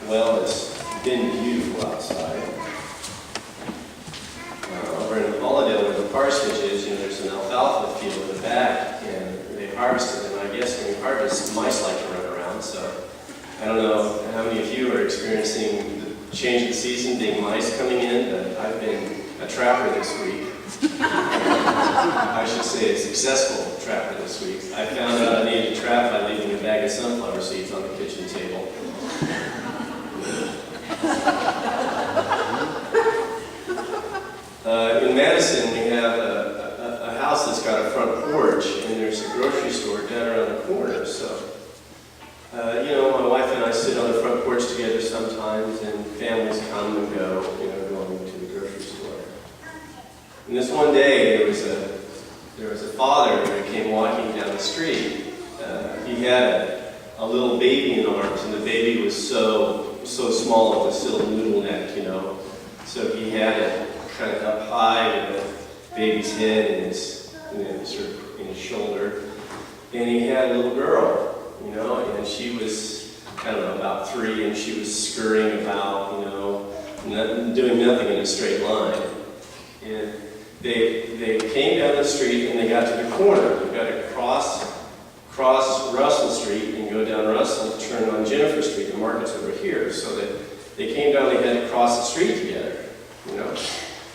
well, it's been beautiful outside. Over in Hollandale, where the parsonage is, there's an alfalfa field in the back, and they harvest it, and I guess when you harvest, mice like to run around, so I don't know how many of you are experiencing the change of the season, being mice coming in, but I've been a trapper this week. I should say a successful trapper this week. I found out I needed to trap by leaving a bag of sunflower seeds on the kitchen table. In Madison, we have a house that's got a front porch, and there's a grocery store down around the corner. So, my wife and I sit on the front porch together sometimes, and families come and go, going to the grocery store. And this one day, there was a father who came walking down the street. He had a little baby in arms, and the baby was so small, it was still a noodle neck, So he had it kind of up high with the baby's head and sort of in his shoulder. And he had a little girl, and she was, about 3, and she was scurrying about, doing nothing in a straight line. And they came down the street and they got to the corner. You've got to cross Russell Street and go down Russell to turn on Jennifer Street. The market's over here. So they came down, they had to cross the street together,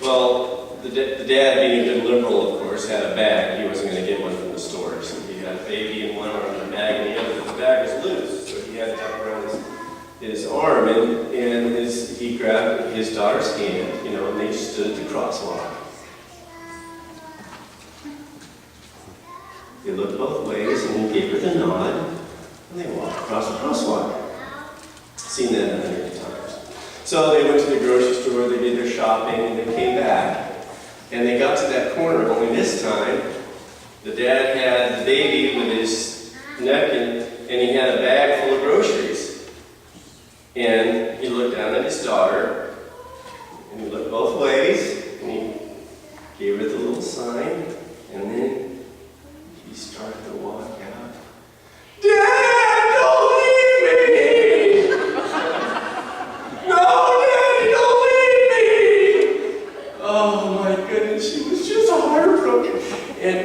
Well, the dad, being a good liberal, of course, had a bag. He wasn't going to get one from the store. So he had a baby in one arm and a bag in the other. The bag was loose, so he had it up around his arm, and he grabbed his daughter's hand, and they stood at the crosswalk. They looked both ways, and he gave her the nod, and they walked across the crosswalk. Seen that 100 times. So they went to the grocery store, they did their shopping, and they came back. And they got to that corner, only this time, the dad had the baby with his neck, and he had a bag full of groceries. And he looked down at his daughter, and he looked both ways, and he gave her the little sign, and then he started to walk out. Dad, don't leave me! No, Daddy, don't leave me! Oh my goodness, she was just heartbroken. And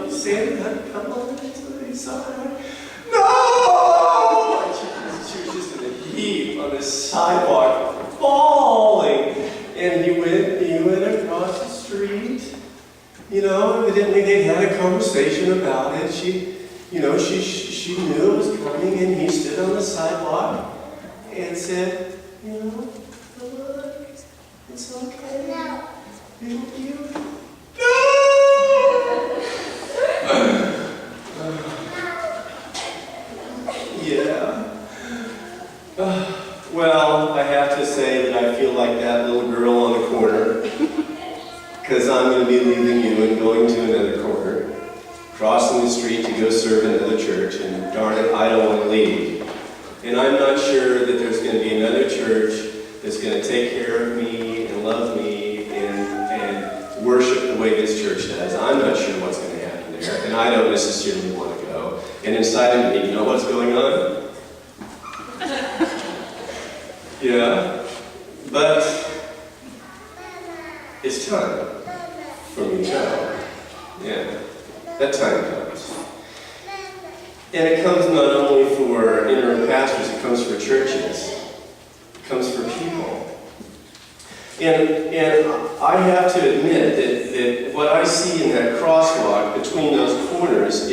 he said, come on into the side. No! And she was just in a heap on this sidewalk, bawling. And he went across the street. Evidently they'd had a conversation about it. She knew it was coming, and he stood on the sidewalk and said, look, it's okay. Thank you. Yeah. Well, I have to say that I feel like that little girl on the corner, because I'm going to be leaving you and going to another corner, crossing the street to go serve another church, and darn it, I don't want to leave. And I'm not sure that there's going to be another church that's going to take care of me and love me and worship the way this church does. I'm not sure what's going to happen there, and I don't necessarily want to go. And inside of me, you know what's going on? Yeah, but it's time for me to go. Yeah, that time comes. And it comes not only for interim pastors, it comes for churches. It comes for people. And I have to admit that what I see in that crosswalk between those corners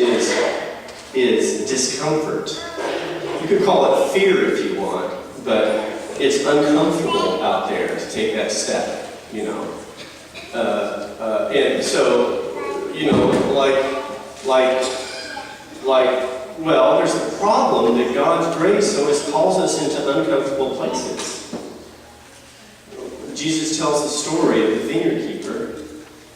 is discomfort. You could call it fear if you want, but it's uncomfortable out there to take that step, and so, well, there's a problem that God's grace always calls us into uncomfortable places. Jesus tells the story of the vineyard keeper,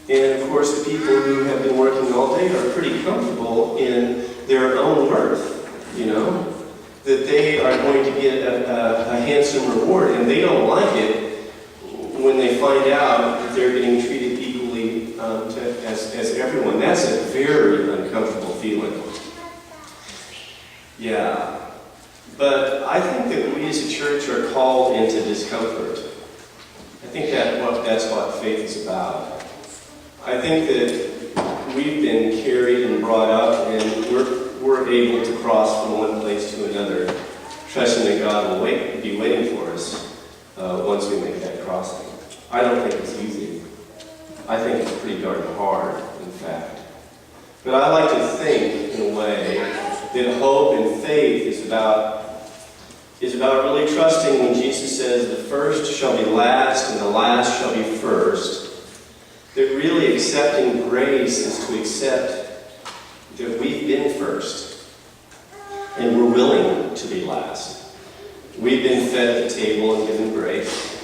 and of course the people who have been working all day are pretty comfortable in their own worth, that they are going to get a handsome reward, and they don't like it when they find out that they're getting treated equally as everyone. That's a very uncomfortable feeling. Yeah. But I think that we as a church are called into discomfort. I think that's what faith is about. I think that we've been carried and brought up, and we're able to cross from one place to another, trusting that God will be waiting for us once we make that crossing. I don't think it's easy. I think it's pretty darn hard, in fact. But I like to think, in a way, that hope and faith is about really trusting when Jesus says, the first shall be last and the last shall be first. That really accepting grace is to accept that we've been first and we're willing to be last. We've been fed at the table and given grace,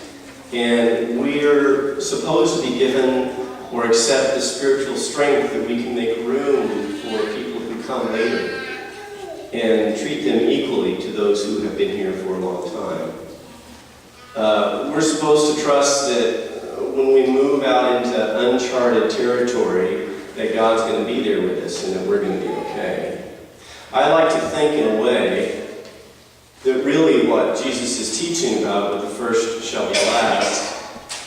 and we're supposed to be given or accept the spiritual strength that we can make room for people who come later and treat them equally to those who have been here for a long time. We're supposed to trust that when we move out into uncharted territory, that God's going to be there with us and that we're going to be okay. I like to think in a way that really what Jesus is teaching about with the first shall be last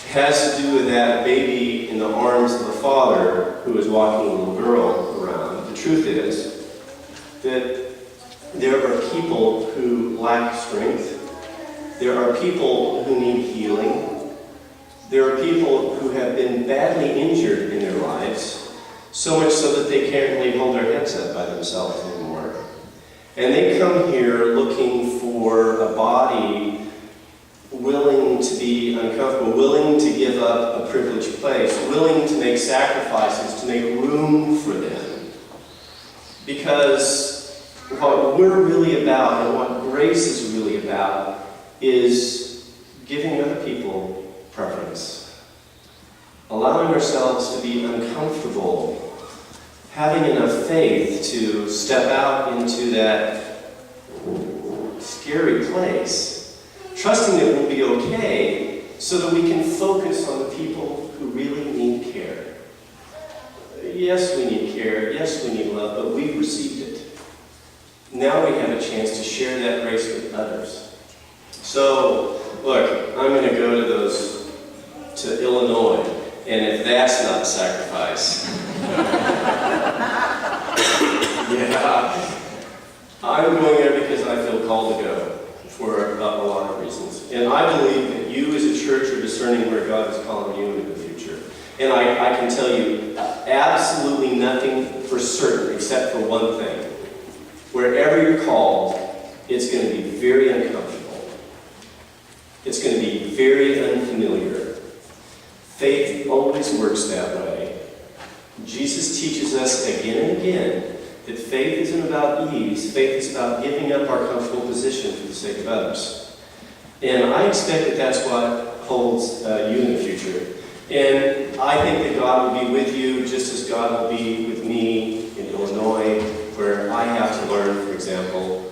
has to do with that baby in the arms of the father who is walking a little girl around. The truth is that there are people who lack strength. There are people who need healing. There are people who have been badly injured in their lives, so much so that they can't really hold their heads up by themselves anymore. And they come here looking for a body willing to be uncomfortable, willing to give up a privileged place, willing to make sacrifices to make room for them. Because what we're really about and what grace is really about is giving other people preference. Allowing ourselves to be uncomfortable. Having enough faith to step out into that scary place. Trusting that we'll be okay so that we can focus on the people who really need care. Yes, we need care. Yes, we need love, but we've received it. Now we have a chance to share that grace with others. So, look, I'm going to go to Illinois, and if that's not a sacrifice, yeah, I'm going there because I feel called to go for a lot of reasons. And I believe that you as a church are discerning where God is calling you into the future. And I can tell you absolutely nothing for certain except for one thing. Wherever you're called, it's going to be very uncomfortable. It's going to be very unfamiliar. Faith always works that way. Jesus teaches us again and again that faith isn't about ease. Faith is about giving up our comfortable position for the sake of others. And I expect that that's what holds you in the future. And I think that God will be with you just as God will be with me in Illinois, where I have to learn, for example,